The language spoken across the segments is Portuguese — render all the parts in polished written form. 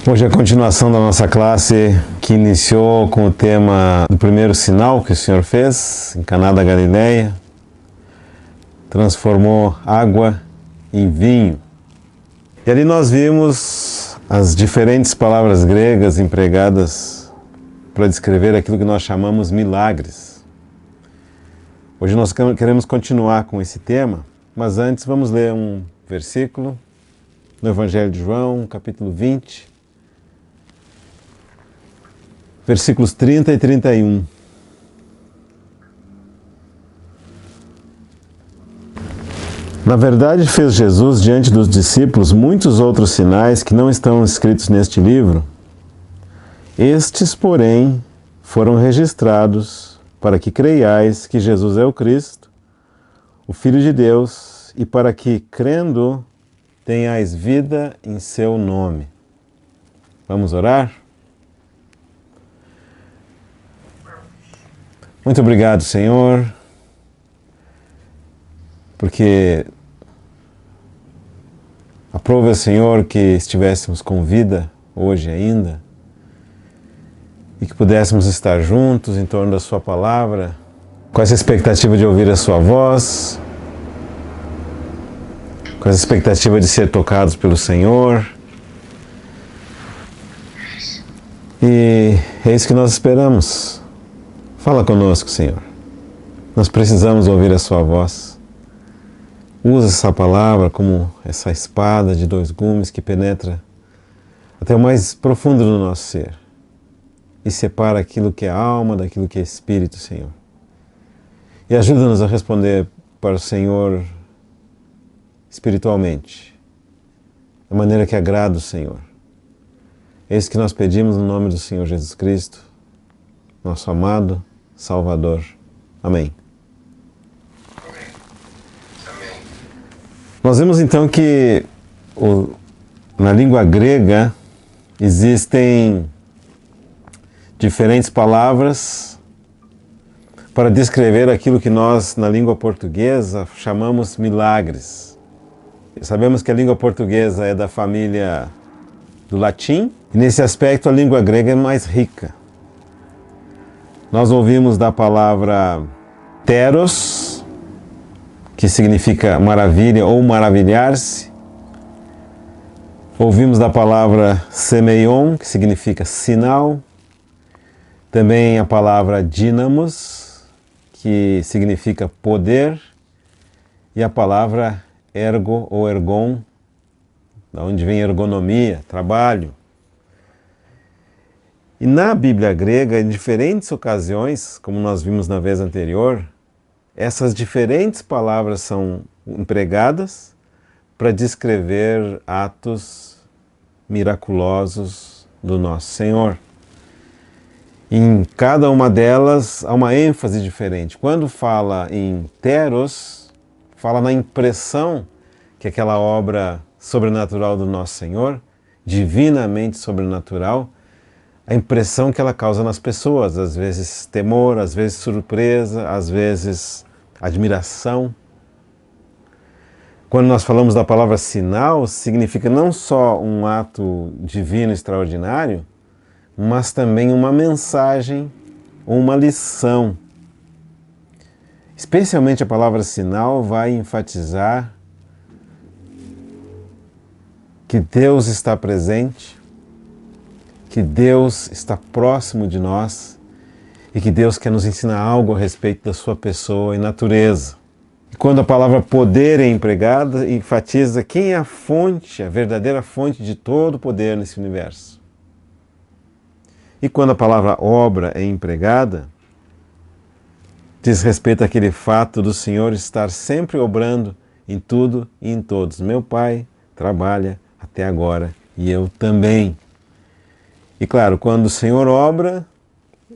Hoje é a continuação da nossa classe que iniciou com o tema do primeiro sinal que o Senhor fez em Caná da Galileia. Transformou água em vinho. E ali nós vimos as diferentes palavras gregas empregadas para descrever aquilo que nós chamamos milagres. Hoje nós queremos continuar com esse tema, mas antes vamos ler um versículo no Evangelho de João, capítulo 20, versículos 30 e 31. Na verdade, fez Jesus diante dos discípulos muitos outros sinais que não estão escritos neste livro. Estes, porém, foram registrados para que creiais que Jesus é o Cristo, o Filho de Deus, e para que, crendo, tenhais vida em seu nome. Vamos orar? Muito obrigado, Senhor, porque aprove, Senhor, que estivéssemos com vida hoje ainda e que pudéssemos estar juntos em torno da Sua palavra, com essa expectativa de ouvir a Sua voz, com essa expectativa de ser tocados pelo Senhor. E é isso que nós esperamos. Fala conosco, Senhor. Nós precisamos ouvir a Sua voz. Usa essa palavra como essa espada de dois gumes que penetra até o mais profundo do nosso ser e separa aquilo que é alma daquilo que é espírito, Senhor. E ajuda-nos a responder para o Senhor espiritualmente, da maneira que agrada o Senhor. É isso que nós pedimos no nome do Senhor Jesus Cristo, nosso amado Salvador. Amém. Nós vemos então que na língua grega existem diferentes palavras para descrever aquilo que nós, na língua portuguesa, chamamos milagres. Sabemos que a língua portuguesa é da família do latim, e nesse aspecto a língua grega é mais rica. Nós ouvimos da palavra teros, que significa maravilha ou maravilhar-se. Ouvimos da palavra semeion, que significa sinal. Também a palavra dínamos, que significa poder. E a palavra ergo ou ergon, da onde vem ergonomia, trabalho. E na Bíblia grega, em diferentes ocasiões, como nós vimos na vez anterior, essas diferentes palavras são empregadas para descrever atos miraculosos do nosso Senhor. Em cada uma delas há uma ênfase diferente. Quando fala em teros, fala na impressão que aquela obra sobrenatural do nosso Senhor, divinamente sobrenatural, a impressão que ela causa nas pessoas, às vezes temor, às vezes surpresa, às vezes admiração. Quando nós falamos da palavra sinal, significa não só um ato divino extraordinário, mas também uma mensagem ou uma lição. Especialmente a palavra sinal vai enfatizar que Deus está presente, que Deus está próximo de nós e que Deus quer nos ensinar algo a respeito da sua pessoa e natureza. E quando a palavra poder é empregada, enfatiza quem é a fonte, a verdadeira fonte de todo o poder nesse universo. E quando a palavra obra é empregada, diz respeito àquele fato do Senhor estar sempre obrando em tudo e em todos. Meu Pai trabalha até agora e eu também. E claro, quando o Senhor obra,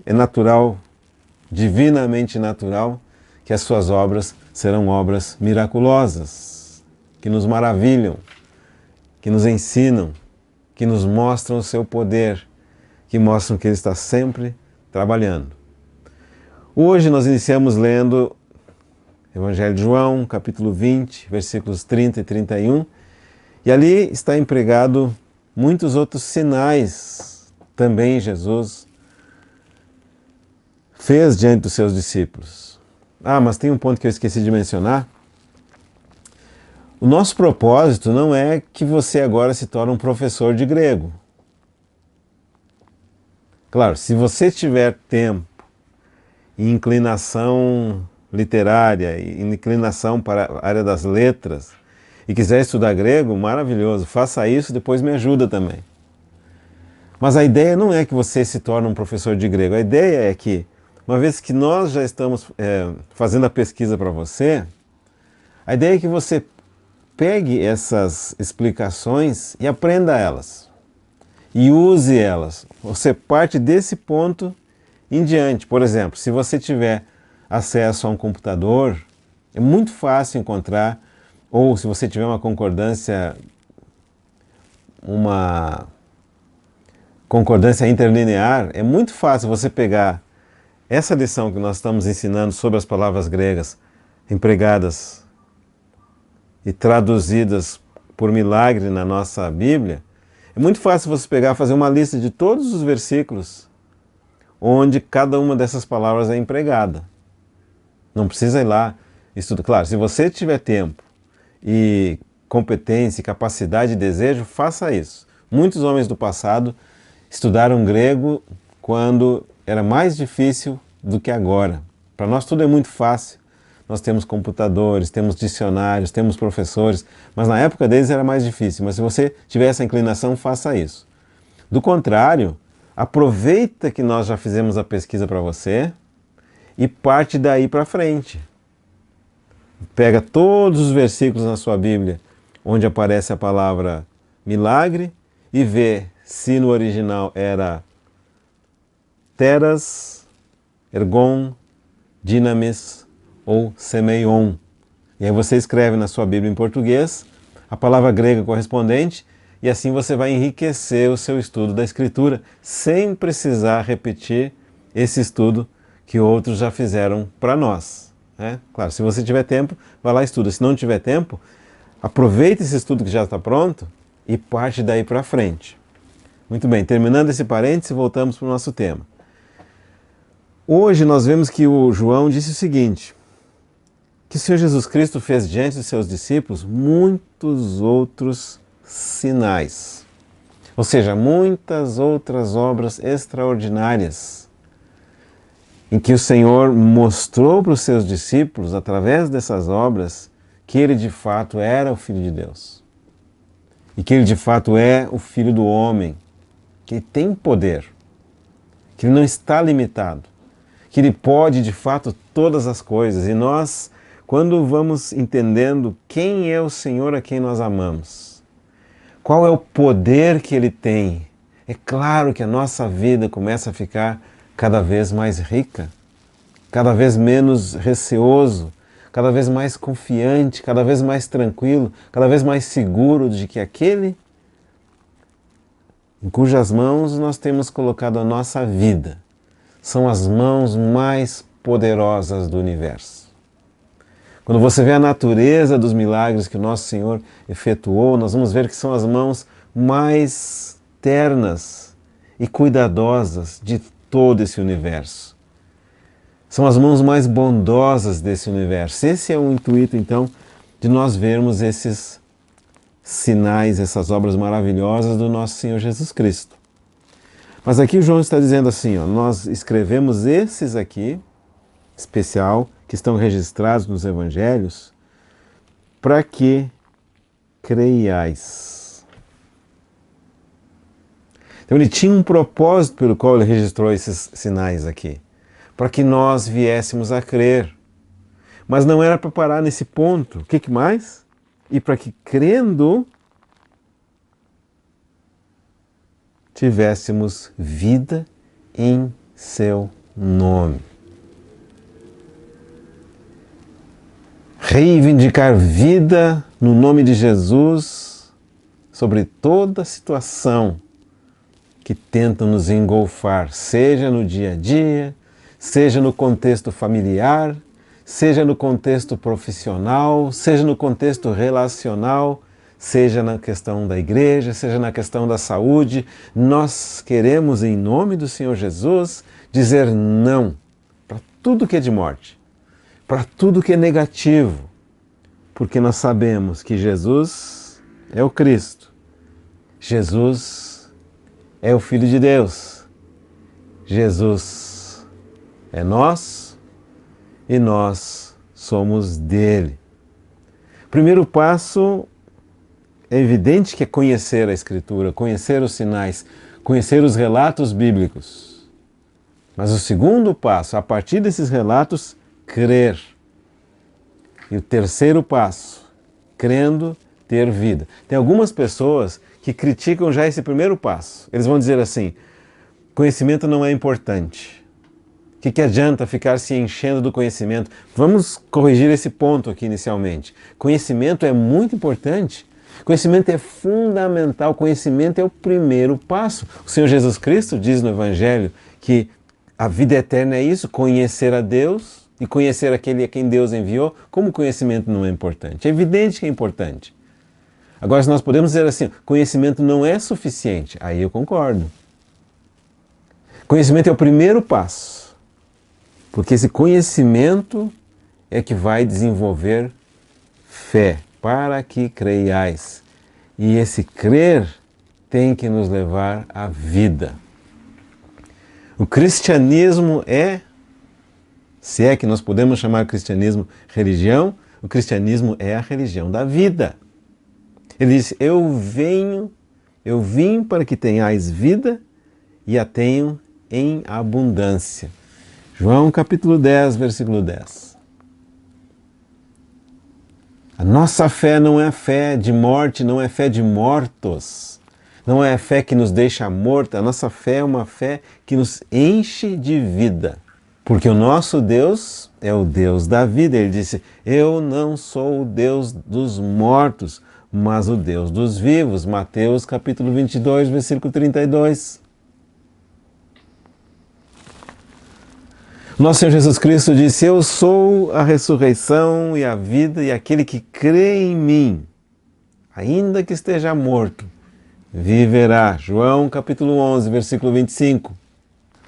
é natural, divinamente natural, que as suas obras serão obras miraculosas, que nos maravilham, que nos ensinam, que nos mostram o seu poder, que mostram que Ele está sempre trabalhando. Hoje nós iniciamos lendo Evangelho de João, capítulo 20, versículos 30 e 31, e ali está empregado muitos outros sinais também Jesus fez diante dos seus discípulos. Ah, mas tem um ponto que eu esqueci de mencionar. O nosso propósito não é que você agora se torne um professor de grego. Claro, se você tiver tempo e inclinação literária, e inclinação para a área das letras, e quiser estudar grego, maravilhoso, faça isso, depois me ajuda também. Mas a ideia não é que você se torne um professor de grego, a ideia é que, uma vez que nós já estamos fazendo a pesquisa para você, a ideia é que você pegue essas explicações e aprenda elas. E use elas. Você parte desse ponto em diante. Por exemplo, se você tiver acesso a um computador, é muito fácil encontrar, ou se você tiver uma concordância interlinear, é muito fácil você pegar essa lição que nós estamos ensinando sobre as palavras gregas empregadas e traduzidas por milagre na nossa Bíblia. É muito fácil você pegar e fazer uma lista de todos os versículos onde cada uma dessas palavras é empregada. Não precisa ir lá estudar. Claro, se você tiver tempo e competência, capacidade e desejo, faça isso. Muitos homens do passado estudaram grego quando era mais difícil do que agora. Para nós tudo é muito fácil. Nós temos computadores, temos dicionários, temos professores, mas na época deles era mais difícil. Mas se você tiver essa inclinação, faça isso. Do contrário, aproveita que nós já fizemos a pesquisa para você e parte daí para frente. Pega todos os versículos na sua Bíblia onde aparece a palavra milagre e vê se no original era teras, ergon, dinamis ou semeion. E aí você escreve na sua Bíblia em português a palavra grega correspondente e assim você vai enriquecer o seu estudo da Escritura sem precisar repetir esse estudo que outros já fizeram para nós. Claro, se você tiver tempo, vai lá e estuda. Se não tiver tempo, aproveita esse estudo que já está pronto e parte daí para frente. Muito bem, terminando esse parêntese, voltamos para o nosso tema. Hoje nós vemos que o João disse o seguinte, que o Senhor Jesus Cristo fez diante dos seus discípulos muitos outros sinais. Ou seja, muitas outras obras extraordinárias em que o Senhor mostrou para os seus discípulos, através dessas obras, que Ele de fato era o Filho de Deus. E que Ele de fato é o Filho do homem, que Ele tem poder, que Ele não está limitado, que Ele pode de fato todas as coisas. E nós, quando vamos entendendo quem é o Senhor a quem nós amamos, qual é o poder que Ele tem, é claro que a nossa vida começa a ficar cada vez mais rica, cada vez menos receoso, cada vez mais confiante, cada vez mais tranquilo, cada vez mais seguro de que aquele em cujas mãos nós temos colocado a nossa vida são as mãos mais poderosas do universo. Quando você vê a natureza dos milagres que o nosso Senhor efetuou, nós vamos ver que são as mãos mais ternas e cuidadosas de todo esse universo. São as mãos mais bondosas desse universo. Esse é o intuito, então, de nós vermos esses sinais, essas obras maravilhosas do nosso Senhor Jesus Cristo. Mas aqui João está dizendo assim, nós escrevemos esses aqui, especial, que estão registrados nos evangelhos, para que creiais. Então ele tinha um propósito pelo qual ele registrou esses sinais aqui, para que nós viéssemos a crer. Mas não era para parar nesse ponto. O que mais? E para que crendo tivéssemos vida em seu nome. Reivindicar vida no nome de Jesus sobre toda situação que tentam nos engolfar, seja no dia a dia, seja no contexto familiar, seja no contexto profissional, seja no contexto relacional, seja na questão da igreja, seja na questão da saúde. Nós queremos, em nome do Senhor Jesus, dizer não para tudo que é de morte, para tudo que é negativo, porque nós sabemos que Jesus é o Cristo, Jesus é o Filho de Deus, Jesus é nós e nós somos dele. O primeiro passo é evidente que é conhecer a Escritura, conhecer os sinais, conhecer os relatos bíblicos. Mas o segundo passo, a partir desses relatos, crer. E o terceiro passo, crendo, ter vida. Tem algumas pessoas que criticam já esse primeiro passo. Eles vão dizer assim: conhecimento não é importante. O que adianta ficar se enchendo do conhecimento? Vamos corrigir esse ponto aqui inicialmente. Conhecimento é muito importante. Conhecimento é fundamental, conhecimento é o primeiro passo. O Senhor Jesus Cristo diz no Evangelho que a vida eterna é isso, conhecer a Deus e conhecer aquele a quem Deus enviou. Como conhecimento não é importante? É evidente que é importante. Agora, se nós podemos dizer assim, conhecimento não é suficiente, aí eu concordo. Conhecimento é o primeiro passo, porque esse conhecimento é que vai desenvolver fé, para que creiais. E esse crer tem que nos levar à vida. O cristianismo se é que nós podemos chamar cristianismo religião, o cristianismo é a religião da vida. Ele diz: eu vim para que tenhais vida e a tenham em abundância. João capítulo 10, versículo 10. A nossa fé não é fé de morte, não é fé de mortos, não é fé que nos deixa morta, a nossa fé é uma fé que nos enche de vida. Porque o nosso Deus é o Deus da vida. Ele disse: eu não sou o Deus dos mortos, mas o Deus dos vivos. Mateus capítulo 22, versículo 32. Nosso Senhor Jesus Cristo disse: eu sou a ressurreição e a vida, e aquele que crê em mim, ainda que esteja morto, viverá. João capítulo 11, versículo 25.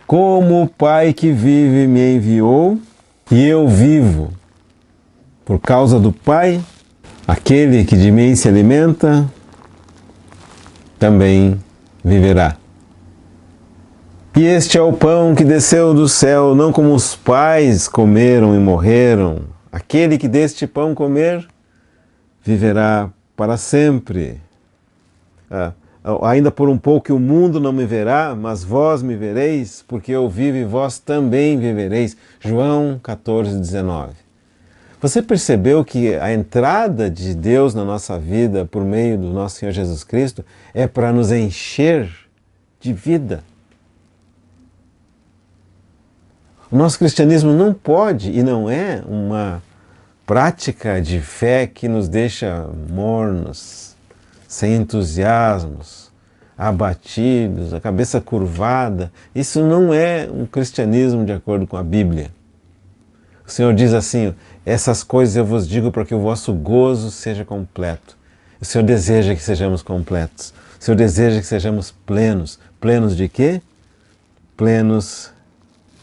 Como o Pai que vive me enviou, e eu vivo por causa do Pai, aquele que de mim se alimenta, também viverá. E este é o pão que desceu do céu, não como os pais comeram e morreram. Aquele que deste pão comer, viverá para sempre. Ainda por um pouco que o mundo não me verá, mas vós me vereis, porque eu vivo e vós também vivereis. João 14, 19. Você percebeu que a entrada de Deus na nossa vida por meio do nosso Senhor Jesus Cristo é para nos encher de vida? O nosso cristianismo não pode e não é uma prática de fé que nos deixa mornos, sem entusiasmos, abatidos, a cabeça curvada. Isso não é um cristianismo de acordo com a Bíblia. O Senhor diz assim: essas coisas eu vos digo para que o vosso gozo seja completo. O Senhor deseja que sejamos completos. O Senhor deseja que sejamos plenos. Plenos de quê? Plenos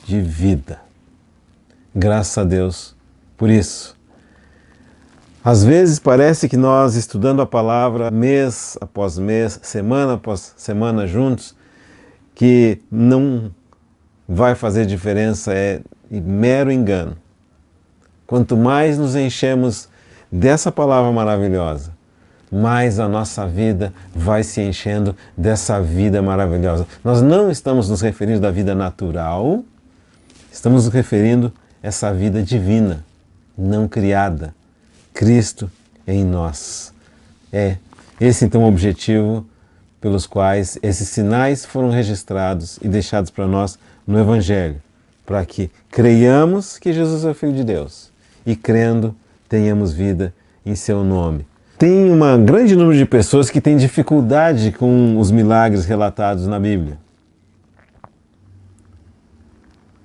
de vida. Graças a Deus por isso. Às vezes parece que nós, estudando a palavra mês após mês, semana após semana juntos, que não vai fazer diferença, é mero engano. Quanto mais nos enchemos dessa palavra maravilhosa, mais a nossa vida vai se enchendo dessa vida maravilhosa. Nós não estamos nos referindo da vida natural, estamos nos referindo a essa vida divina, não criada, Cristo em nós. É esse então o objetivo pelos quais esses sinais foram registrados e deixados para nós no Evangelho, para que creiamos que Jesus é o Filho de Deus e, crendo, tenhamos vida em seu nome. Tem um grande número de pessoas que têm dificuldade com os milagres relatados na Bíblia.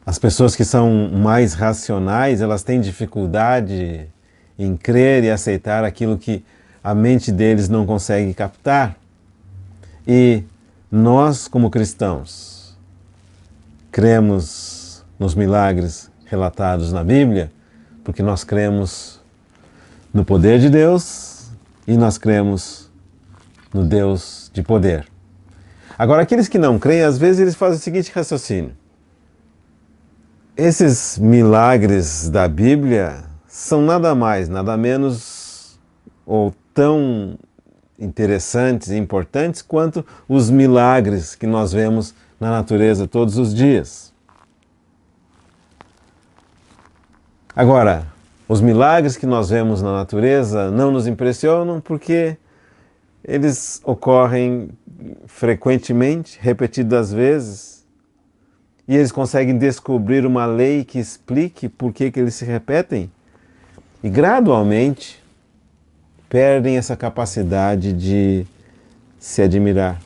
As pessoas que são mais racionais, elas têm dificuldade em crer e aceitar aquilo que a mente deles não consegue captar. E nós, como cristãos, cremos nos milagres relatados na Bíblia, porque nós cremos no poder de Deus e nós cremos no Deus de poder. Agora, aqueles que não creem, às vezes eles fazem o seguinte raciocínio: esses milagres da Bíblia são nada mais, nada menos ou tão interessantes e importantes quanto os milagres que nós vemos na natureza todos os dias. Agora, os milagres que nós vemos na natureza não nos impressionam porque eles ocorrem frequentemente, repetidas vezes, e eles conseguem descobrir uma lei que explique por que eles se repetem, e gradualmente perdem essa capacidade de se admirar.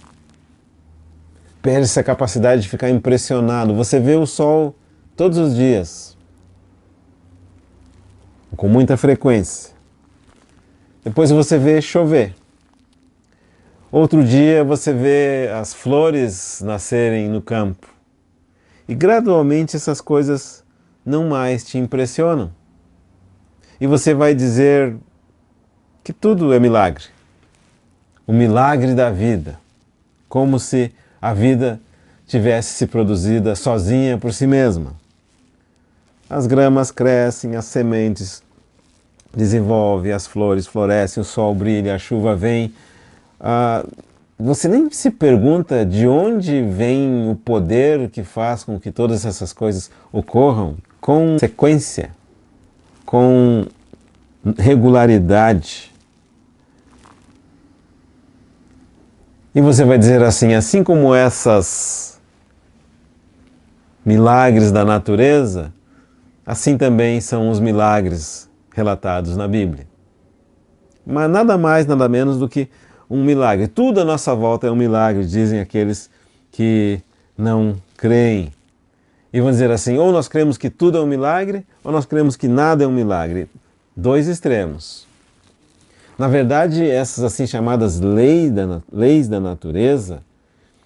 Perde essa capacidade de ficar impressionado. Você vê o sol todos os dias, com muita frequência. Depois você vê chover. Outro dia você vê as flores nascerem no campo. E gradualmente essas coisas não mais te impressionam. E você vai dizer que tudo é milagre. O milagre da vida. Como se a vida tivesse se produzida sozinha por si mesma. As gramas crescem, as sementes desenvolvem, as flores florescem, o sol brilha, a chuva vem. Você nem se pergunta de onde vem o poder que faz com que todas essas coisas ocorram com sequência, com regularidade. E você vai dizer assim como essas milagres da natureza, assim também são os milagres relatados na Bíblia. Mas nada mais, nada menos do que um milagre. Tudo à nossa volta é um milagre, dizem aqueles que não creem. E vão dizer assim, ou nós cremos que tudo é um milagre, ou nós cremos que nada é um milagre. Dois extremos. Na verdade, essas assim chamadas leis da natureza,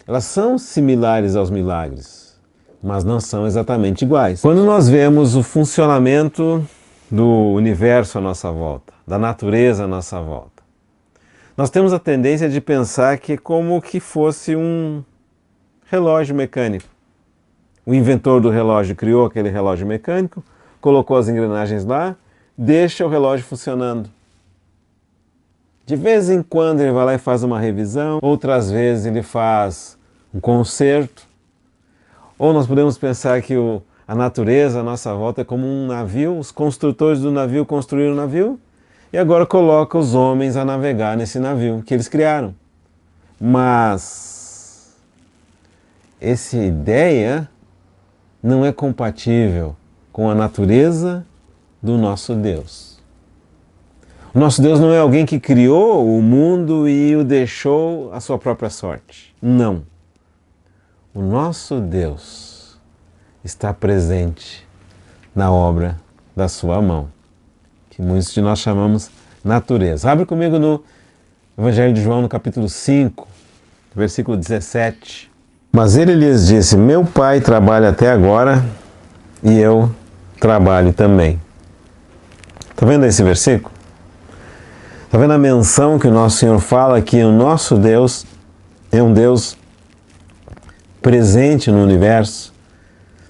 elas são similares aos milagres, mas não são exatamente iguais. Quando nós vemos o funcionamento do universo à nossa volta, da natureza à nossa volta, nós temos a tendência de pensar que é como que fosse um relógio mecânico. O inventor do relógio criou aquele relógio mecânico, colocou as engrenagens lá, deixa o relógio funcionando. De vez em quando ele vai lá e faz uma revisão, outras vezes ele faz um conserto. Ou nós podemos pensar que a natureza à nossa volta é como um navio, os construtores do navio construíram o navio e agora coloca os homens a navegar nesse navio que eles criaram. Mas essa ideia não é compatível com a natureza do nosso Deus. O nosso Deus não é alguém que criou o mundo e o deixou à sua própria sorte. Não. O nosso Deus está presente na obra da sua mão, que muitos de nós chamamos natureza. Abre comigo no Evangelho de João, no capítulo 5, versículo 17. Mas ele lhes disse, meu pai trabalha até agora e eu trabalho também. Está vendo esse versículo? Está vendo a menção que o nosso Senhor fala que o nosso Deus é um Deus presente no universo,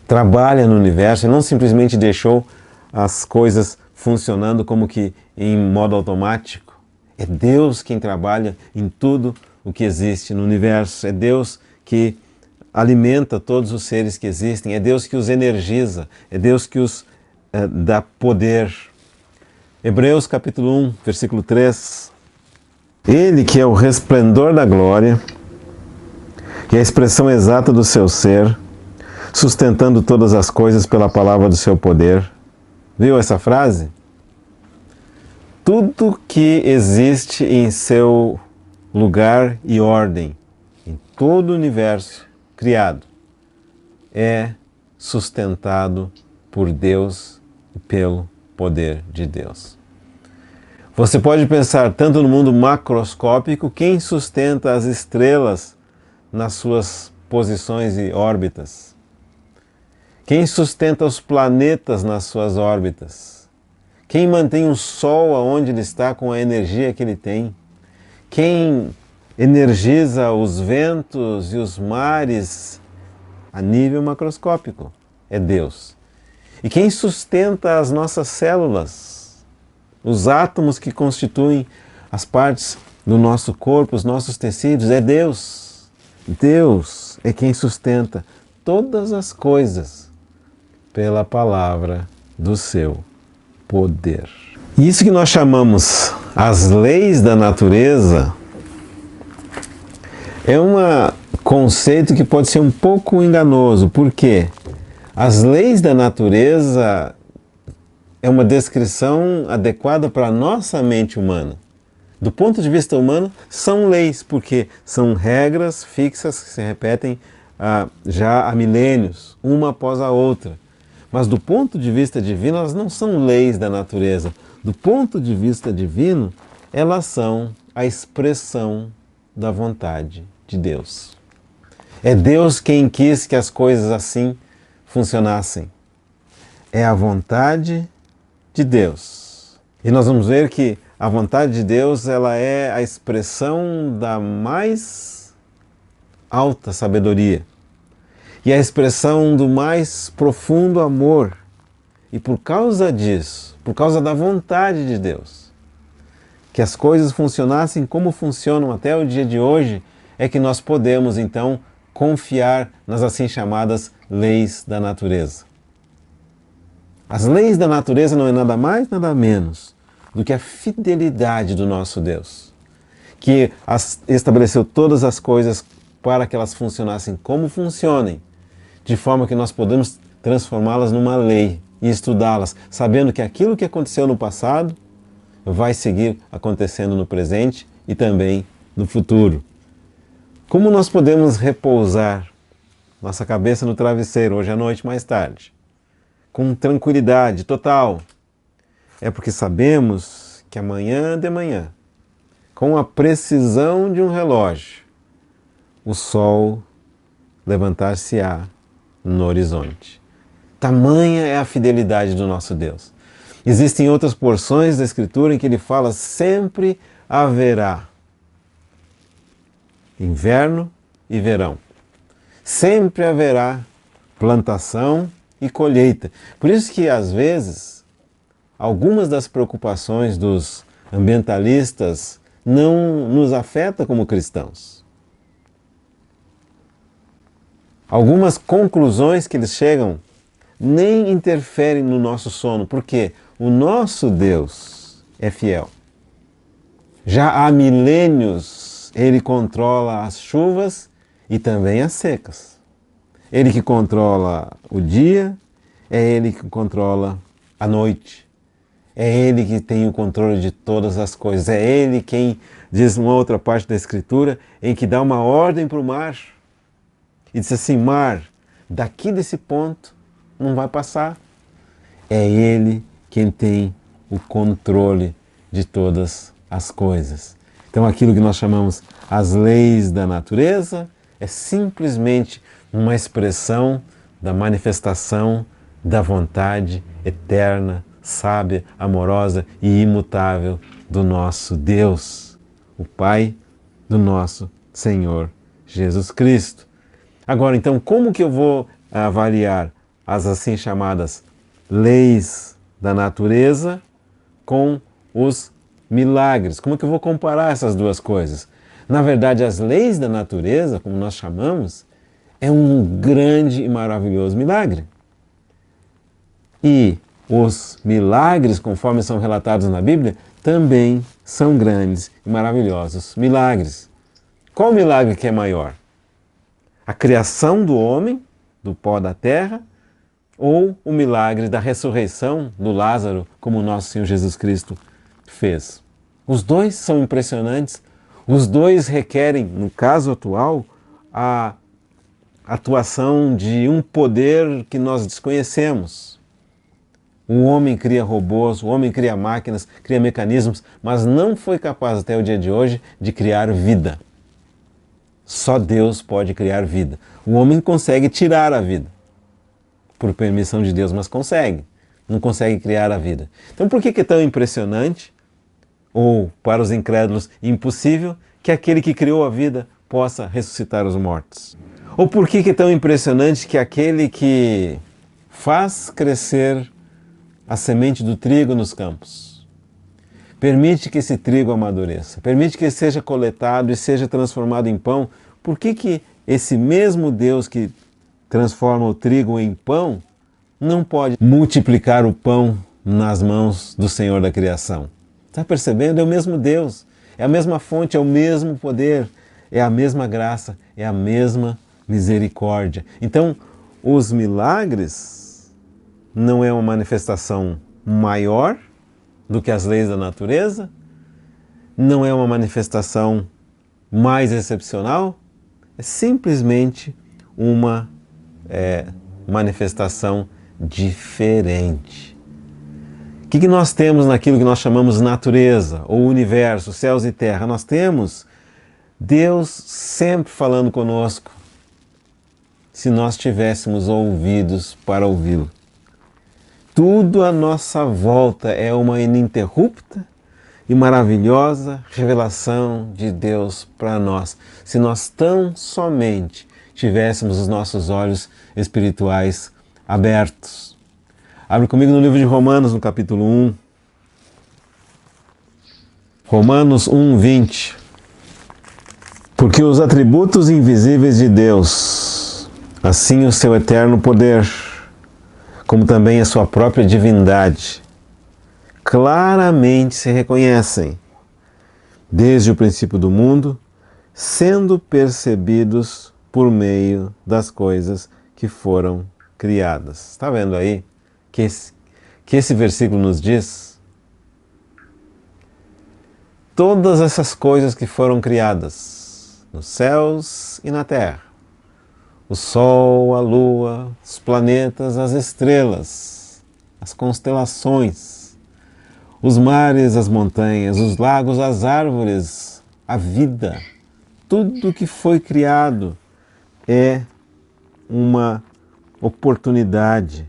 trabalha no universo e não simplesmente deixou as coisas funcionando como que em modo automático. É Deus quem trabalha em tudo o que existe no universo. É Deus que alimenta todos os seres que existem. É Deus que os energiza. É Deus que os dá poder. Hebreus capítulo 1, versículo 3. Ele que é o resplendor da glória e a expressão exata do seu ser, sustentando todas as coisas pela palavra do seu poder. Viu essa frase? Tudo que existe em seu lugar e ordem, em todo o universo criado, é sustentado por Deus e pelo poder de Deus. Você pode pensar tanto no mundo macroscópico, quem sustenta as estrelas nas suas posições e órbitas? Quem sustenta os planetas nas suas órbitas? Quem mantém o Sol aonde ele está com a energia que ele tem? Quem energiza os ventos e os mares a nível macroscópico? É Deus. E quem sustenta as nossas células, os átomos que constituem as partes do nosso corpo, os nossos tecidos? É Deus. Deus é quem sustenta todas as coisas pela palavra do seu poder. E isso que nós chamamos as leis da natureza é um conceito que pode ser um pouco enganoso. Por quê? As leis da natureza é uma descrição adequada para a nossa mente humana. Do ponto de vista humano, são leis, porque são regras fixas que se repetem já há milênios, uma após a outra. Mas do ponto de vista divino, elas não são leis da natureza. Do ponto de vista divino, elas são a expressão da vontade de Deus. É Deus quem quis que as coisas assim funcionassem. É a vontade de Deus. E nós vamos ver que a vontade de Deus, ela é a expressão da mais alta sabedoria e a expressão do mais profundo amor. E por causa disso, por causa da vontade de Deus, que as coisas funcionassem como funcionam até o dia de hoje, é que nós podemos então confiar nas assim chamadas leis da natureza. As leis da natureza não é nada mais, nada menos do que a fidelidade do nosso Deus, que estabeleceu todas as coisas para que elas funcionassem como funcionem, de forma que nós podemos transformá-las numa lei e estudá-las, sabendo que aquilo que aconteceu no passado vai seguir acontecendo no presente e também no futuro. Como nós podemos repousar nossa cabeça no travesseiro hoje à noite mais tarde, com tranquilidade total? É porque sabemos que amanhã de manhã, com a precisão de um relógio, o sol levantar-se-á no horizonte. Tamanha é a fidelidade do nosso Deus. Existem outras porções da Escritura em que ele fala: sempre haverá inverno e verão. Sempre haverá plantação e colheita. Por isso que, às vezes, algumas das preocupações dos ambientalistas não nos afetam como cristãos. Algumas conclusões que eles chegam nem interferem no nosso sono, porque o nosso Deus é fiel. Já há milênios ele controla as chuvas e também as secas. Ele que controla o dia, é ele que controla a noite. É ele que tem o controle de todas as coisas. É ele quem diz uma outra parte da Escritura em que dá uma ordem para o mar e diz assim: mar, daqui desse ponto não vai passar. É ele quem tem o controle de todas as coisas. Então aquilo que nós chamamos as leis da natureza é simplesmente uma expressão da manifestação da vontade eterna, sábia, amorosa e imutável do nosso Deus, o Pai do nosso Senhor Jesus Cristo. Agora, então, como que eu vou avaliar as assim chamadas leis da natureza com os milagres? Como que eu vou comparar essas duas coisas? Na verdade, as leis da natureza, como nós chamamos, é um grande e maravilhoso milagre. E os milagres, conforme são relatados na Bíblia, também são grandes e maravilhosos milagres. Qual milagre que é maior? A criação do homem, do pó da terra, ou o milagre da ressurreição do Lázaro, como o nosso Senhor Jesus Cristo fez? Os dois são impressionantes, os dois requerem, no caso atual, a atuação de um poder que nós desconhecemos. O homem cria robôs, o homem cria máquinas, cria mecanismos, mas não foi capaz até o dia de hoje de criar vida. Só Deus pode criar vida. O homem consegue tirar a vida, por permissão de Deus, mas consegue. Não consegue criar a vida. Então por que é tão impressionante, ou para os incrédulos impossível, que aquele que criou a vida possa ressuscitar os mortos? Ou por que é tão impressionante que aquele que faz crescer a semente do trigo nos campos, permite que esse trigo amadureça, permite que ele seja coletado e seja transformado em pão, por que esse mesmo Deus que transforma o trigo em pão não pode multiplicar o pão nas mãos do Senhor da criação? Está percebendo? É o mesmo Deus, é a mesma fonte, é o mesmo poder, é a mesma graça, é a mesma misericórdia. Então, os milagres não é uma manifestação maior do que as leis da natureza, não é uma manifestação mais excepcional, é simplesmente uma manifestação diferente. O que nós temos naquilo que nós chamamos natureza, ou universo, céus e terra? Nós temos Deus sempre falando conosco, se nós tivéssemos ouvidos para ouvi-lo. Tudo à nossa volta é uma ininterrupta e maravilhosa revelação de Deus para nós, se nós tão somente tivéssemos os nossos olhos espirituais abertos. Abre comigo no livro de Romanos, no capítulo 1. Romanos 1:20. Porque os atributos invisíveis de Deus, assim o seu eterno poder, como também a sua própria divindade, claramente se reconhecem desde o princípio do mundo, sendo percebidos por meio das coisas que foram criadas. Está vendo aí que esse versículo nos diz? Todas essas coisas que foram criadas nos céus e na terra, o sol, a lua, os planetas, as estrelas, as constelações, os mares, as montanhas, os lagos, as árvores, a vida, tudo que foi criado é uma oportunidade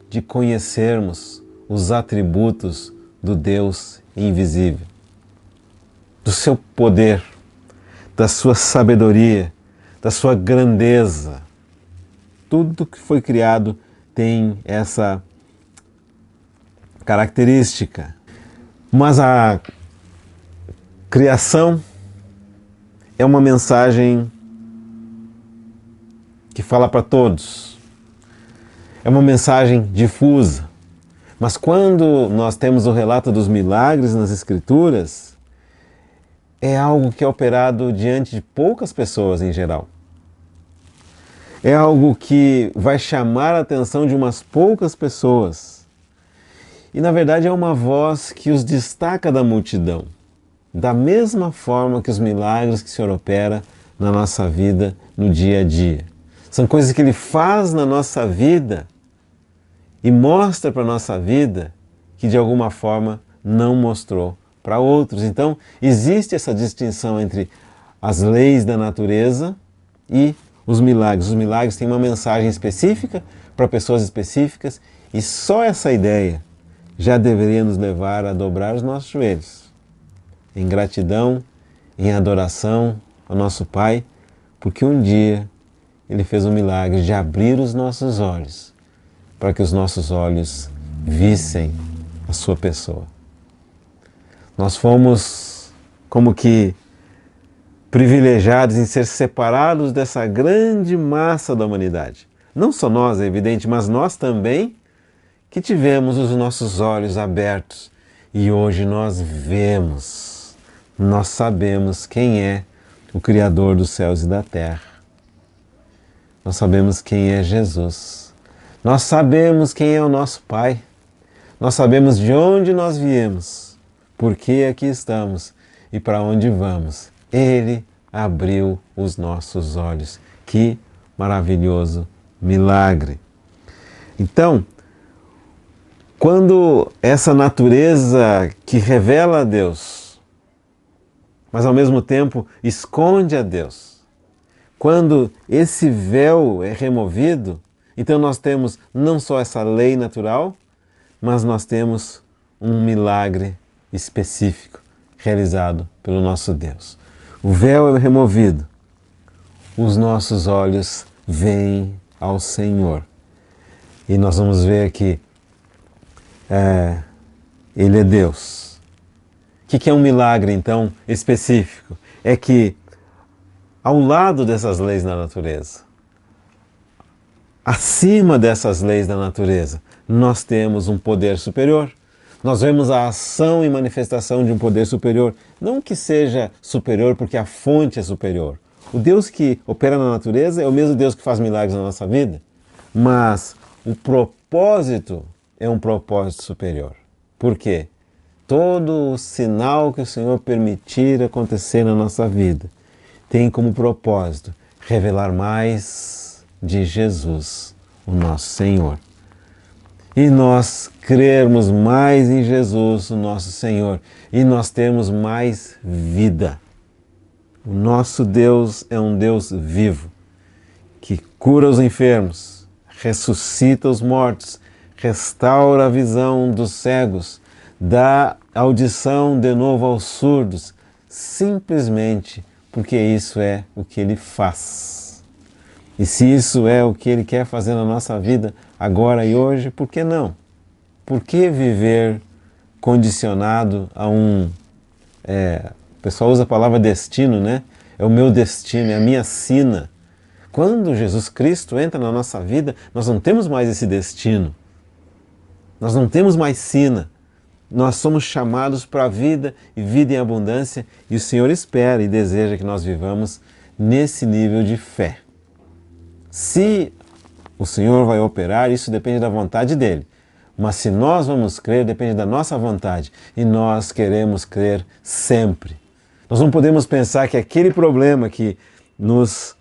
de conhecermos os atributos do Deus invisível, do seu poder, da sua sabedoria, da sua grandeza. Tudo que foi criado tem essa característica. Mas a criação é uma mensagem que fala para todos. É uma mensagem difusa. Mas quando nós temos o relato dos milagres nas Escrituras, é algo que é operado diante de poucas pessoas em geral. É algo que vai chamar a atenção de umas poucas pessoas. E na verdade é uma voz que os destaca da multidão. Da mesma forma que os milagres que o Senhor opera na nossa vida, no dia a dia. São coisas que Ele faz na nossa vida e mostra para a nossa vida que de alguma forma não mostrou para outros. Então existe essa distinção entre as leis da natureza e os milagres. Os milagres têm uma mensagem específica para pessoas específicas e só essa ideia já deveria nos levar a dobrar os nossos joelhos em gratidão, em adoração ao nosso Pai, porque um dia Ele fez o milagre de abrir os nossos olhos para que os nossos olhos vissem a sua pessoa. Nós fomos como que privilegiados em ser separados dessa grande massa da humanidade. Não só nós, é evidente, mas nós também que tivemos os nossos olhos abertos e hoje nós vemos, nós sabemos quem é o Criador dos céus e da terra. Nós sabemos quem é Jesus. Nós sabemos quem é o nosso Pai. Nós sabemos de onde nós viemos, por que aqui estamos e para onde vamos. Ele abriu os nossos olhos. Que maravilhoso milagre! Então, quando essa natureza que revela a Deus, mas ao mesmo tempo esconde a Deus, quando esse véu é removido, então nós temos não só essa lei natural, mas nós temos um milagre específico realizado pelo nosso Deus. O véu é removido, os nossos olhos veem ao Senhor. E nós vamos ver que Ele é Deus. O que é um milagre, então, específico? É que, ao lado dessas leis da natureza, acima dessas leis da natureza, nós temos um poder superior. Nós vemos a ação e manifestação de um poder superior. Não que seja superior porque a fonte é superior. O Deus que opera na natureza é o mesmo Deus que faz milagres na nossa vida. Mas o propósito é um propósito superior. Por quê? Todo o sinal que o Senhor permitir acontecer na nossa vida tem como propósito revelar mais de Jesus, o nosso Senhor. E nós crermos mais em Jesus, o nosso Senhor, e nós termos mais vida. O nosso Deus é um Deus vivo, que cura os enfermos, ressuscita os mortos, restaura a visão dos cegos, dá audição de novo aos surdos, simplesmente porque isso é o que Ele faz. E se isso é o que Ele quer fazer na nossa vida agora e hoje, por que não? Por que viver condicionado a o pessoal usa a palavra destino, né? É o meu destino, é a minha sina. Quando Jesus Cristo entra na nossa vida, nós não temos mais esse destino. Nós não temos mais sina. Nós somos chamados para a vida e vida em abundância, e o Senhor espera e deseja que nós vivamos nesse nível de fé. Se o Senhor vai operar, isso depende da vontade dEle. Mas se nós vamos crer, depende da nossa vontade. E nós queremos crer sempre. Nós não podemos pensar que aquele problema que nos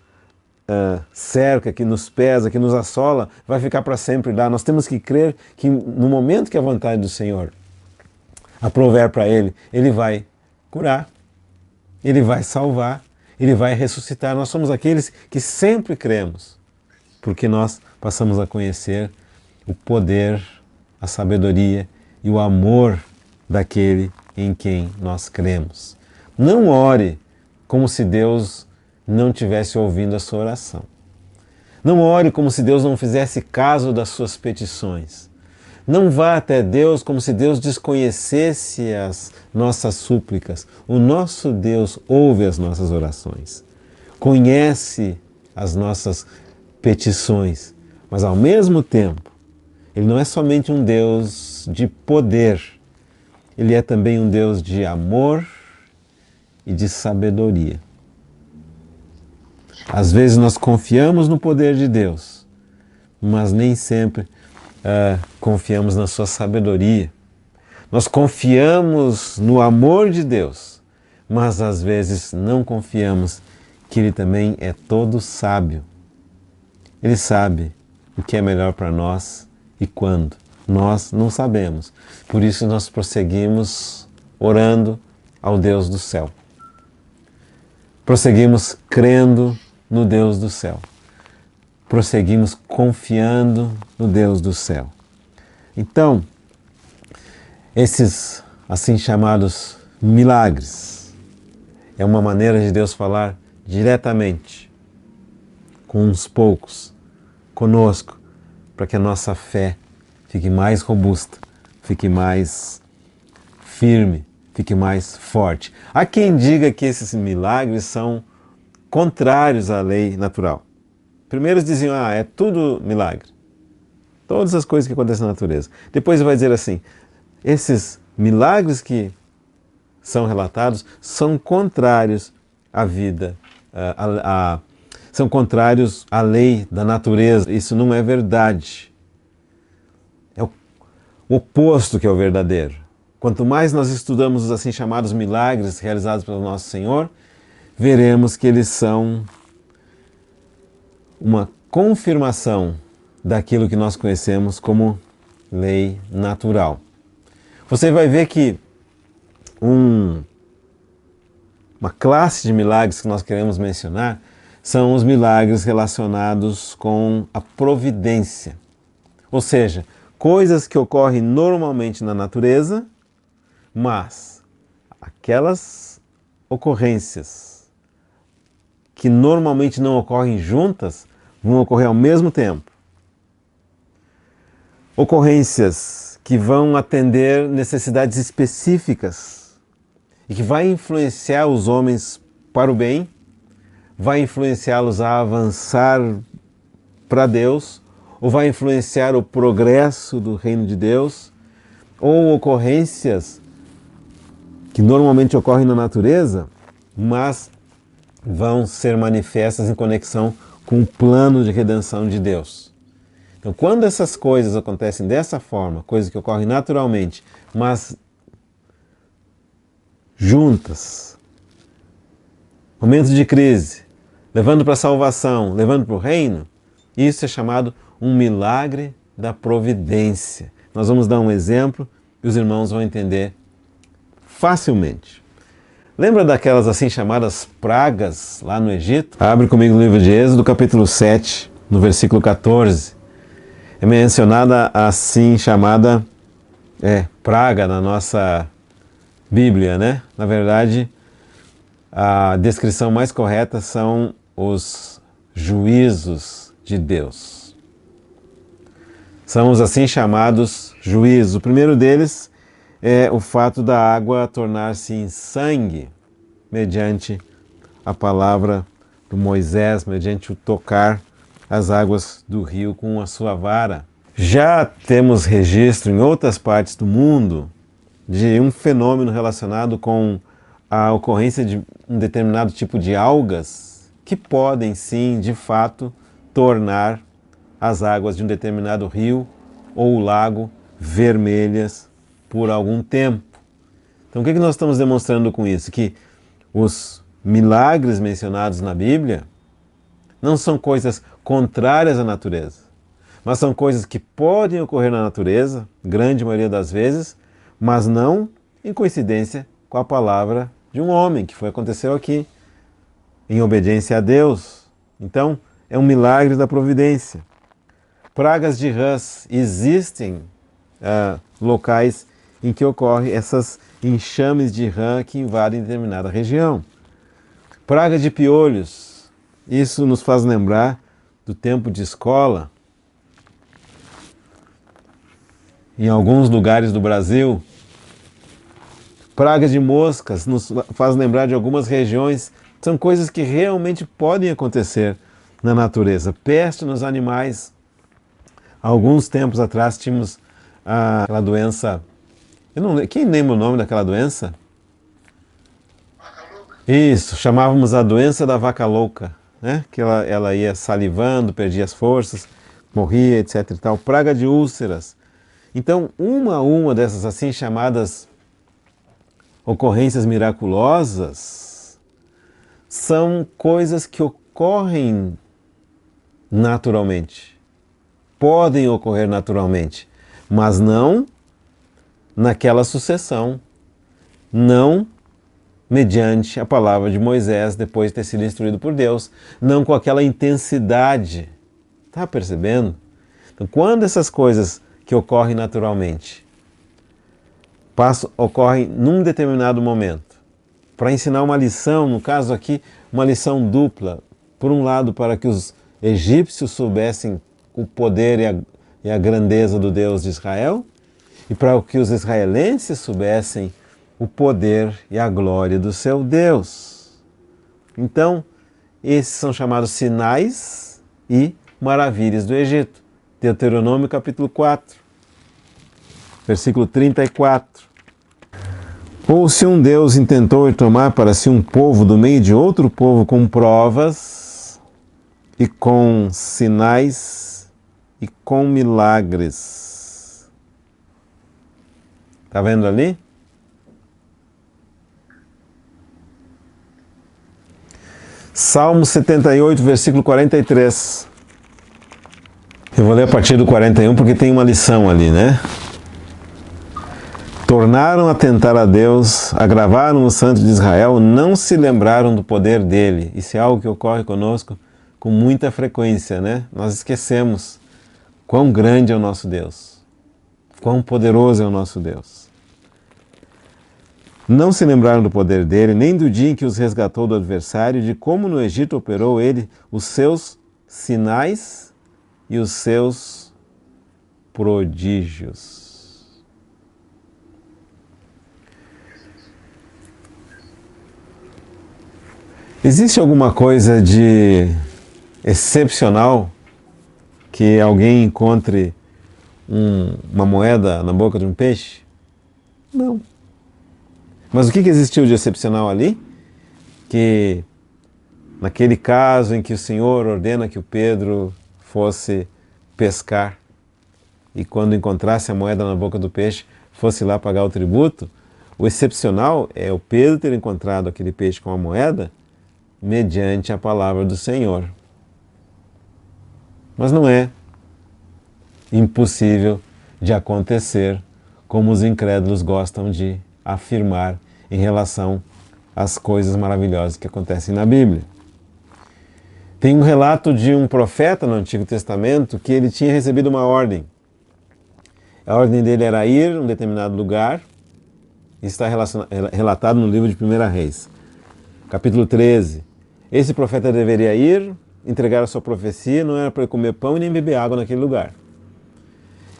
cerca, que nos pesa, que nos assola, vai ficar para sempre lá. Nós temos que crer que no momento que a vontade do Senhor aprover para Ele, Ele vai curar, Ele vai salvar, Ele vai ressuscitar. Nós somos aqueles que sempre cremos, porque nós passamos a conhecer o poder, a sabedoria e o amor daquele em quem nós cremos. Não ore como se Deus não estivesse ouvindo a sua oração. Não ore como se Deus não fizesse caso das suas petições. Não vá até Deus como se Deus desconhecesse as nossas súplicas. O nosso Deus ouve as nossas orações, conhece as nossas petições, mas ao mesmo tempo, Ele não é somente um Deus de poder, Ele é também um Deus de amor e de sabedoria. Às vezes nós confiamos no poder de Deus, mas nem sempre confiamos na sua sabedoria. Nós confiamos no amor de Deus, mas às vezes não confiamos que Ele também é todo sábio. Ele sabe o que é melhor para nós e quando. Nós não sabemos. Por isso nós prosseguimos orando ao Deus do céu. Prosseguimos crendo no Deus do céu. Prosseguimos confiando no Deus do céu. Então, esses assim chamados milagres é uma maneira de Deus falar diretamente com uns poucos, conosco, para que a nossa fé fique mais robusta, fique mais firme, fique mais forte. Há quem diga que esses milagres são contrários à lei natural. Primeiro diziam, é tudo milagre. Todas as coisas que acontecem na natureza. Depois vai dizer assim, esses milagres que são relatados são contrários à vida, são contrários à lei da natureza. Isso não é verdade. É o oposto que é o verdadeiro. Quanto mais nós estudamos os assim chamados milagres realizados pelo nosso Senhor, veremos que eles são uma confirmação daquilo que nós conhecemos como lei natural. Você vai ver que uma classe de milagres que nós queremos mencionar são os milagres relacionados com a providência. Ou seja, coisas que ocorrem normalmente na natureza, mas aquelas ocorrências que normalmente não ocorrem juntas vão ocorrer ao mesmo tempo. Ocorrências que vão atender necessidades específicas e que vai influenciar os homens para o bem, vai influenciá-los a avançar para Deus, ou vai influenciar o progresso do reino de Deus, ou ocorrências que normalmente ocorrem na natureza, mas vão ser manifestas em conexão com o plano de redenção de Deus. Então, quando essas coisas acontecem dessa forma, coisas que ocorrem naturalmente, mas juntas, momentos de crise, levando para a salvação, levando para o reino, isso é chamado um milagre da providência. Nós vamos dar um exemplo e os irmãos vão entender facilmente. Lembra daquelas assim chamadas pragas lá no Egito? Abre comigo no livro de Êxodo, capítulo 7, no versículo 14. É mencionada assim chamada praga na nossa Bíblia, né? Na verdade, a descrição mais correta são os juízos de Deus. São os assim chamados juízos. O primeiro deles é o fato da água tornar-se em sangue, mediante a palavra do Moisés, mediante o tocar as águas do rio com a sua vara. Já temos registro em outras partes do mundo de um fenômeno relacionado com a ocorrência de um determinado tipo de algas que podem sim, de fato, tornar as águas de um determinado rio ou lago vermelhas por algum tempo. Então o que nós estamos demonstrando com isso? Que os milagres mencionados na Bíblia não são coisas contrárias à natureza, mas são coisas que podem ocorrer na natureza, grande maioria das vezes, mas não em coincidência com a palavra de um homem, que foi aconteceu aqui, em obediência a Deus. Então, é um milagre da providência. Pragas de rãs. Existem locais em que ocorrem essas enxames de rã que invadem determinada região. Praga de piolhos. Isso nos faz lembrar do tempo de escola. Em alguns lugares do Brasil, pragas de moscas nos faz lembrar de algumas regiões. São coisas que realmente podem acontecer na natureza. Peste nos animais. Alguns tempos atrás tínhamos aquela doença. Quem lembra o nome daquela doença? Vaca louca. Isso, chamávamos a doença da vaca louca, né? Que ela ia salivando, perdia as forças, morria, etc. e tal. Praga de úlceras. Então, uma a uma dessas assim chamadas ocorrências miraculosas são coisas que ocorrem naturalmente. Podem ocorrer naturalmente, mas não naquela sucessão, não mediante a palavra de Moisés depois de ter sido instruído por Deus, não com aquela intensidade. Está percebendo? Então, quando essas coisas que ocorrem naturalmente ocorrem num determinado momento, para ensinar uma lição, no caso aqui, uma lição dupla. Por um lado, para que os egípcios soubessem o poder e a grandeza do Deus de Israel, e para que os israelenses soubessem o poder e a glória do seu Deus. Então, esses são chamados sinais e maravilhas do Egito. Deuteronômio capítulo 4, versículo 34. Ou se um Deus intentou tomar para si um povo do meio de outro povo com provas e com sinais e com milagres. Está vendo ali? Salmo 78, versículo 43. Eu vou ler a partir do 41 porque tem uma lição ali, né? Tornaram a tentar a Deus, agravaram o santo de Israel, não se lembraram do poder dele. Isso é algo que ocorre conosco com muita frequência, né? Nós esquecemos quão grande é o nosso Deus, quão poderoso é o nosso Deus. Não se lembraram do poder dele, nem do dia em que os resgatou do adversário, de como no Egito operou ele os seus sinais e os seus prodígios. Existe alguma coisa de excepcional que alguém encontre uma moeda na boca de um peixe? Não. Mas o que existiu de excepcional ali? Que naquele caso em que o Senhor ordena que o Pedro fosse pescar e quando encontrasse a moeda na boca do peixe fosse lá pagar o tributo, o excepcional é o Pedro ter encontrado aquele peixe com a moeda mediante a palavra do Senhor. Mas não é impossível de acontecer, como os incrédulos gostam de afirmar em relação às coisas maravilhosas que acontecem na Bíblia. Tem um relato de um profeta no Antigo Testamento que ele tinha recebido uma ordem. A ordem dele era ir a um determinado lugar, e está relatado no livro de 1 Reis, capítulo 13. Esse profeta deveria ir, entregar a sua profecia, não era para comer pão e nem beber água naquele lugar.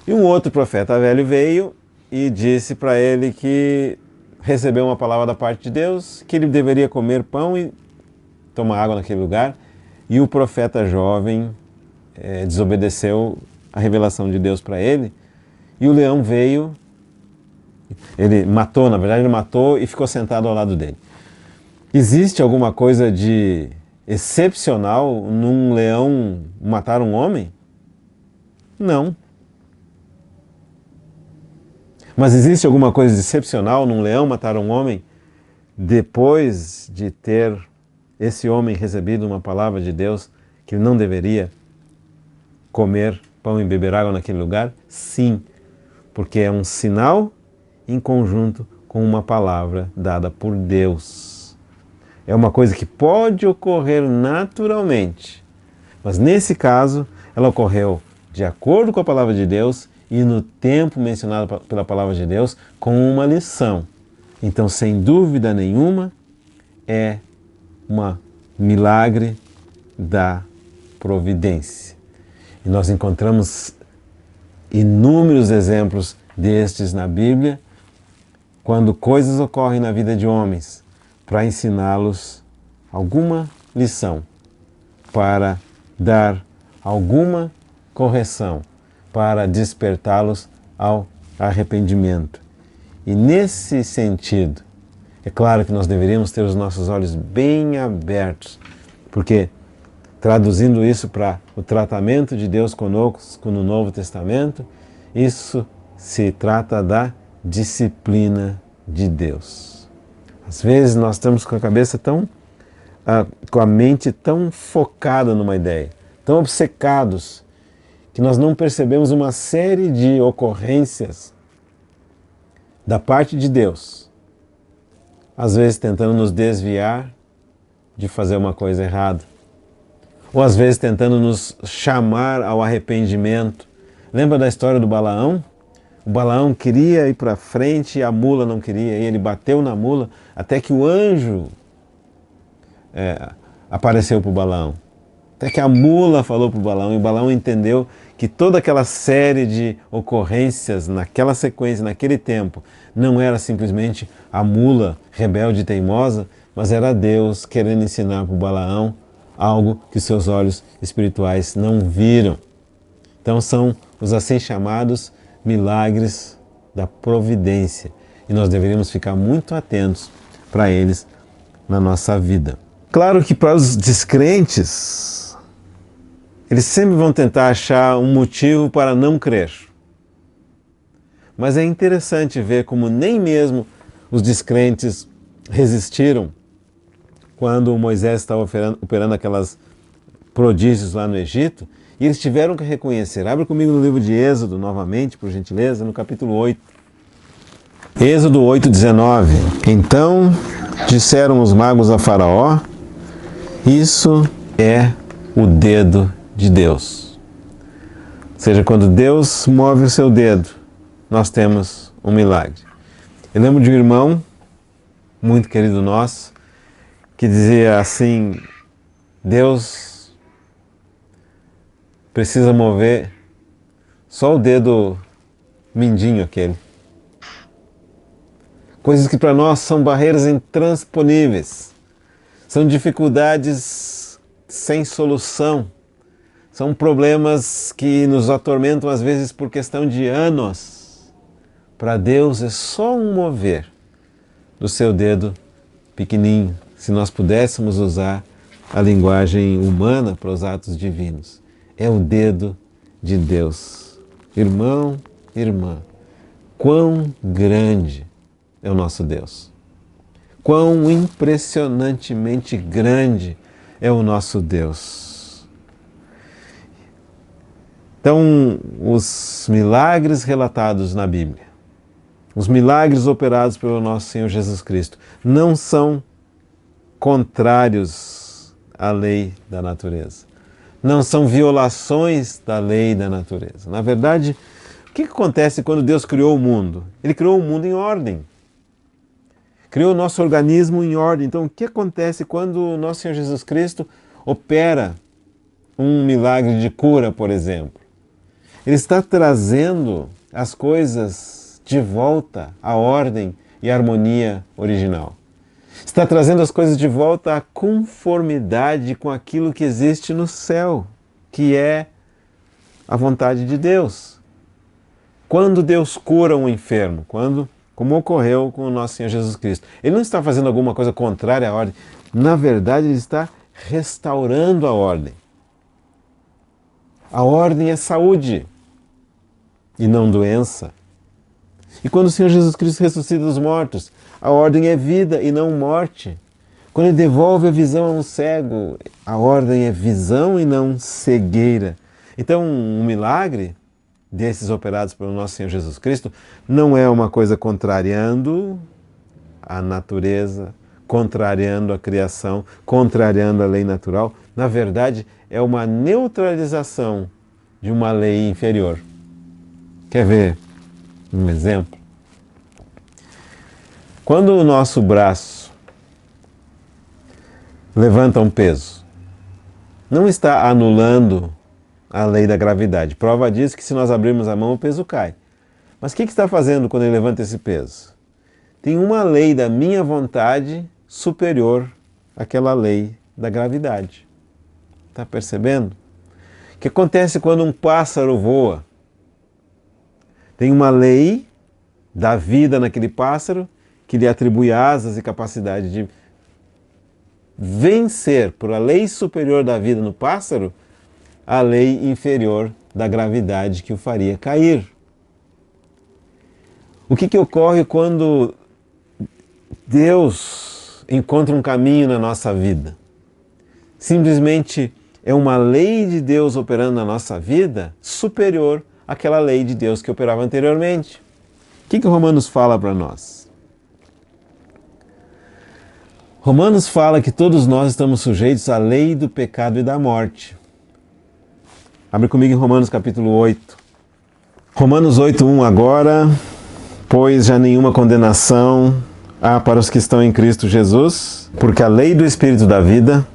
E um outro profeta velho veio e disse para ele que recebeu uma palavra da parte de Deus, que ele deveria comer pão e tomar água naquele lugar. E o profeta jovem desobedeceu a revelação de Deus para ele. E o leão veio, ele matou, na verdade ele matou e ficou sentado ao lado dele. Existe alguma coisa de excepcional num leão matar um homem? Não. Mas existe alguma coisa de excepcional num leão matar um homem depois de ter esse homem recebido uma palavra de Deus que ele não deveria comer pão e beber água naquele lugar? Sim, porque é um sinal em conjunto com uma palavra dada por Deus. É uma coisa que pode ocorrer naturalmente, mas nesse caso ela ocorreu de acordo com a palavra de Deus e no tempo mencionado pela palavra de Deus com uma lição. Então, sem dúvida nenhuma, é um milagre da providência. E nós encontramos inúmeros exemplos destes na Bíblia, quando coisas ocorrem na vida de homens, para ensiná-los alguma lição, para dar alguma correção, para despertá-los ao arrependimento. E nesse sentido, é claro que nós deveríamos ter os nossos olhos bem abertos, porque traduzindo isso para o tratamento de Deus conosco no Novo Testamento, isso se trata da disciplina de Deus. Às vezes nós estamos com a cabeça com a mente tão focada numa ideia, tão obcecados, que nós não percebemos uma série de ocorrências da parte de Deus, às vezes tentando nos desviar de fazer uma coisa errada, ou às vezes tentando nos chamar ao arrependimento. Lembra da história do Balaão? O Balaão queria ir para frente e a mula não queria, e ele bateu na mula até que o anjo apareceu para o Balaão. Até que a mula falou para o Balaão, e o Balaão entendeu que toda aquela série de ocorrências naquela sequência, naquele tempo, não era simplesmente a mula rebelde e teimosa, mas era Deus querendo ensinar para o Balaão algo que seus olhos espirituais não viram. Então são os assim chamados milagres da providência, e nós deveríamos ficar muito atentos para eles na nossa vida. Claro que para os descrentes, eles sempre vão tentar achar um motivo para não crer. Mas é interessante ver como nem mesmo os descrentes resistiram quando Moisés estava operando aquelas prodígios lá no Egito, E eles tiveram que reconhecer. Abre comigo no livro de Êxodo, novamente, por gentileza, no capítulo 8. Êxodo 8:19. Então disseram os magos a Faraó: isso é o dedo de Deus. Ou seja, quando Deus move o seu dedo, nós temos um milagre. Eu lembro de um irmão, muito querido nosso, que dizia assim: Deus precisa mover só o dedo mindinho aquele. Coisas que para nós são barreiras intransponíveis, são dificuldades sem solução, são problemas que nos atormentam às vezes por questão de anos. Para Deus é só um mover do seu dedo pequenininho, se nós pudéssemos usar a linguagem humana para os atos divinos. É o dedo de Deus. Irmão, irmã, quão grande é o nosso Deus. Quão impressionantemente grande é o nosso Deus. Então, os milagres relatados na Bíblia, os milagres operados pelo nosso Senhor Jesus Cristo, não são contrários à lei da natureza. Não são violações da lei da natureza. Na verdade, o que acontece quando Deus criou o mundo? Ele criou o mundo em ordem. Criou o nosso organismo em ordem. Então, o que acontece quando o nosso Senhor Jesus Cristo opera um milagre de cura, por exemplo? Ele está trazendo as coisas de volta à ordem e à harmonia original. Está trazendo as coisas de volta à conformidade com aquilo que existe no céu, que é a vontade de Deus. Quando Deus cura um enfermo, como ocorreu com o nosso Senhor Jesus Cristo, Ele não está fazendo alguma coisa contrária à ordem. Na verdade, Ele está restaurando a ordem. A ordem é saúde e não doença. E quando o Senhor Jesus Cristo ressuscita dos mortos, a ordem é vida e não morte. Quando Ele devolve a visão a um cego, a ordem é visão e não cegueira. Então, um milagre desses operados pelo nosso Senhor Jesus Cristo não é uma coisa contrariando a natureza, contrariando a criação, contrariando a lei natural. Na verdade, é uma neutralização de uma lei inferior. Quer ver um exemplo? Quando o nosso braço levanta um peso, não está anulando a lei da gravidade. Prova disso que se nós abrirmos a mão, o peso cai. Mas o que está fazendo quando ele levanta esse peso? Tem uma lei da minha vontade superior àquela lei da gravidade. Está percebendo? O que acontece quando um pássaro voa? Tem uma lei da vida naquele pássaro que lhe atribui asas e capacidade de vencer por a lei superior da vida no pássaro a lei inferior da gravidade que o faria cair. O que ocorre quando Deus encontra um caminho na nossa vida? Simplesmente é uma lei de Deus operando na nossa vida superior àquela lei de Deus que operava anteriormente. O que Romanos fala para nós? Romanos fala que todos nós estamos sujeitos à lei do pecado e da morte. Abre comigo em Romanos capítulo 8. Romanos 8:1. Agora, pois já nenhuma condenação há para os que estão em Cristo Jesus, porque a lei do Espírito da vida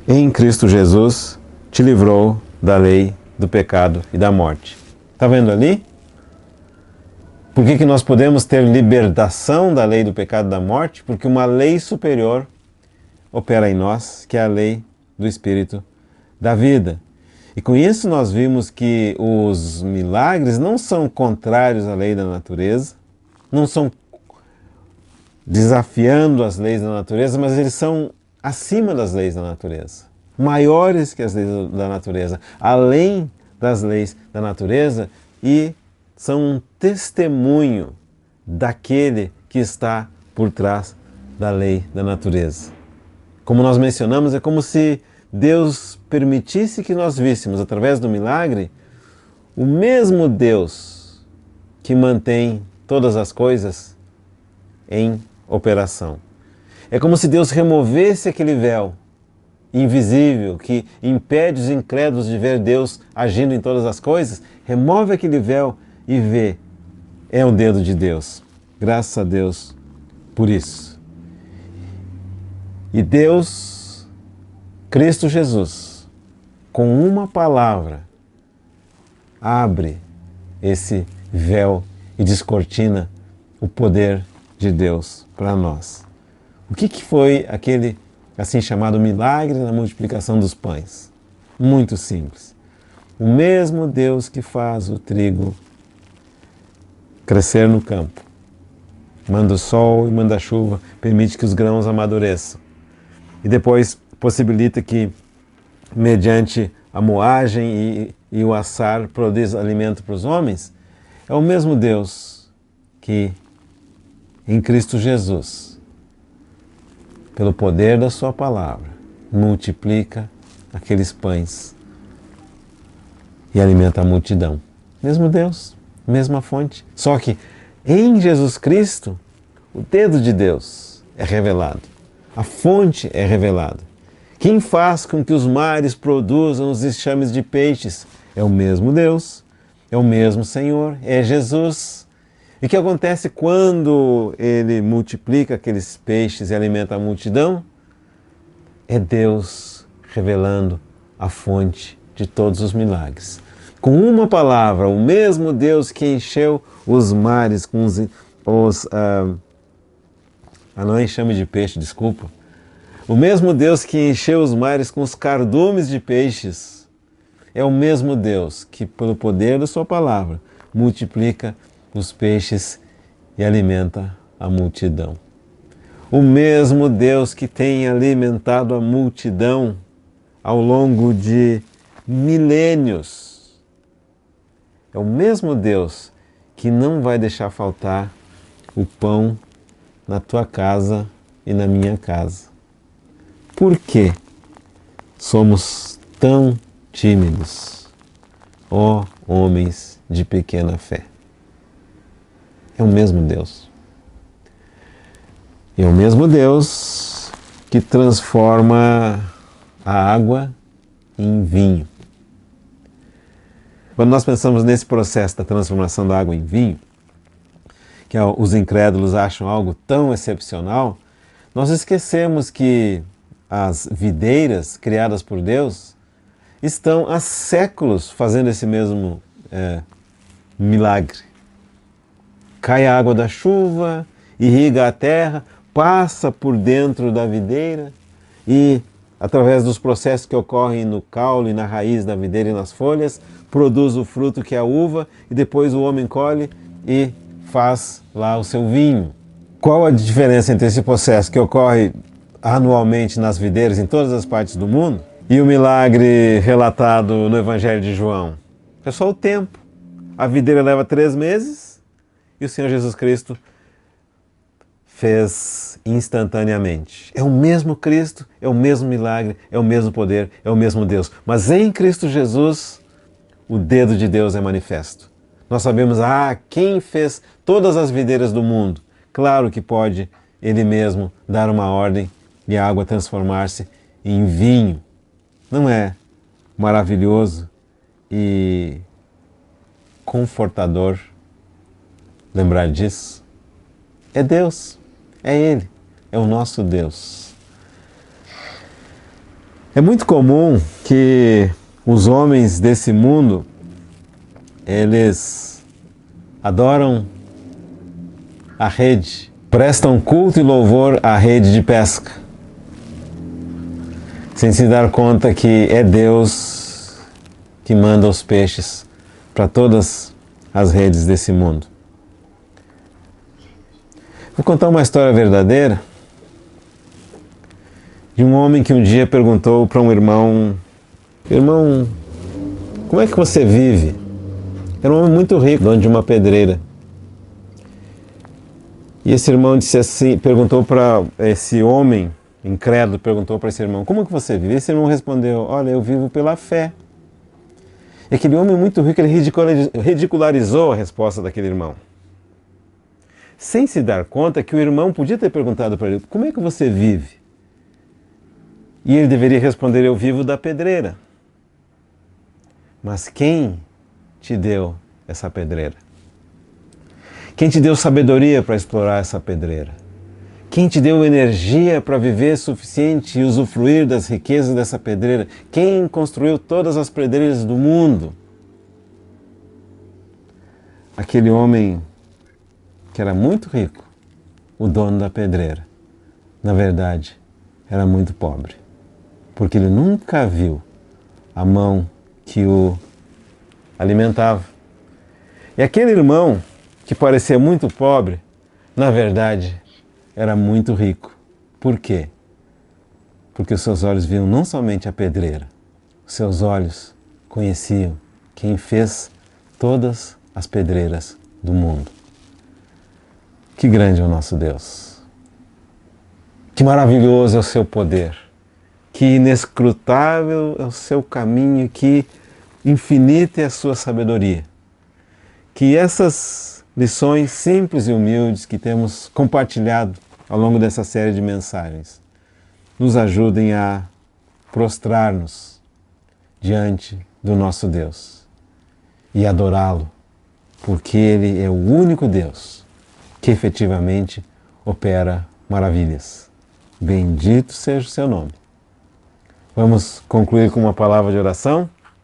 em Cristo Jesus te livrou da lei do pecado e da morte. Está vendo ali? Por que nós podemos ter libertação da lei do pecado e da morte? Porque uma lei superior opera em nós, que é a lei do Espírito da vida. E com isso nós vimos que os milagres não são contrários à lei da natureza, não são desafiando as leis da natureza, mas eles são acima das leis da natureza, maiores que as leis da natureza, além das leis da natureza, e são um testemunho daquele que está por trás da lei da natureza. Como nós mencionamos, é como se Deus permitisse que nós víssemos através do milagre o mesmo Deus que mantém todas as coisas em operação. É como se Deus removesse aquele véu invisível que impede os incrédulos de ver Deus agindo em todas as coisas. Remove aquele véu e vê. É o dedo de Deus. Graças a Deus por isso. E Deus, Cristo Jesus, com uma palavra, abre esse véu e descortina o poder de Deus para nós. O que foi aquele assim chamado milagre na multiplicação dos pães? Muito simples. O mesmo Deus que faz o trigo crescer no campo, manda o sol e manda a chuva, permite que os grãos amadureçam e depois possibilita que, mediante a moagem e o assar, produz alimento para os homens, é o mesmo Deus que, em Cristo Jesus, pelo poder da sua palavra, multiplica aqueles pães e alimenta a multidão. Mesmo Deus, mesma fonte. Só que em Jesus Cristo, o dedo de Deus é revelado. A fonte é revelada. Quem faz com que os mares produzam os enxames de peixes é o mesmo Deus, é o mesmo Senhor, é Jesus. E o que acontece quando Ele multiplica aqueles peixes e alimenta a multidão? É Deus revelando a fonte de todos os milagres. Com uma palavra, o mesmo Deus que encheu os mares com não é enxame de peixe, desculpa. O mesmo Deus que encheu os mares com os cardumes de peixes é o mesmo Deus que, pelo poder da sua palavra, multiplica os peixes e alimenta a multidão. O mesmo Deus que tem alimentado a multidão ao longo de milênios é o mesmo Deus que não vai deixar faltar o pão na tua casa e na minha casa. Por que somos tão tímidos, ó homens de pequena fé? É o mesmo Deus. É o mesmo Deus que transforma a água em vinho. Quando nós pensamos nesse processo da transformação da água em vinho, que os incrédulos acham algo tão excepcional, nós esquecemos que as videiras criadas por Deus estão há séculos fazendo esse mesmo milagre. Cai a água da chuva, irriga a terra, passa por dentro da videira e, através dos processos que ocorrem no caule e na raiz da videira e nas folhas, produz o fruto que é a uva e depois o homem colhe e faz lá o seu vinho. Qual a diferença entre esse processo que ocorre anualmente nas videiras em todas as partes do mundo e o milagre relatado no Evangelho de João? É só o tempo. A videira leva 3 meses e o Senhor Jesus Cristo fez instantaneamente. É o mesmo Cristo, é o mesmo milagre, é o mesmo poder, é o mesmo Deus. Mas em Cristo Jesus, o dedo de Deus é manifesto. Nós sabemos, quem fez todas as videiras do mundo? Claro que pode Ele mesmo dar uma ordem e a água transformar-se em vinho. Não é maravilhoso e confortador lembrar disso? É Deus, é Ele, é o nosso Deus. É muito comum que os homens desse mundo, eles adoram a rede, prestam culto e louvor à rede de pesca, sem se dar conta que é Deus que manda os peixes para todas as redes desse mundo. Vou contar uma história verdadeira de um homem que um dia perguntou para um irmão: irmão, como é que você vive? Era um homem muito rico, dono de uma pedreira. E esse irmão disse assim, perguntou para esse homem incrédulo, perguntou para esse irmão: como que você vive? Esse irmão respondeu: olha, eu vivo pela fé. E aquele homem muito rico, ele ridicularizou a resposta daquele irmão, sem se dar conta que o irmão podia ter perguntado para ele: como é que você vive? E ele deveria responder: eu vivo da pedreira. Mas quem te deu essa pedreira? Quem te deu sabedoria para explorar essa pedreira? Quem te deu energia para viver suficiente e usufruir das riquezas dessa pedreira? Quem construiu todas as pedreiras do mundo? Aquele homem que era muito rico, o dono da pedreira, na verdade, era muito pobre, porque ele nunca viu a mão que o alimentava. E aquele irmão que parecia muito pobre, na verdade, era muito rico. Por quê? Porque os seus olhos viam não somente a pedreira, os seus olhos conheciam quem fez todas as pedreiras do mundo. Que grande é o nosso Deus! Que maravilhoso é o seu poder! Que inescrutável é o seu caminho, que infinita é a sua sabedoria. Que essas lições simples e humildes que temos compartilhado ao longo dessa série de mensagens nos ajudem a prostrar-nos diante do nosso Deus e adorá-lo, porque Ele é o único Deus que efetivamente opera maravilhas. Bendito seja o seu nome. Vamos concluir com uma palavra de oração?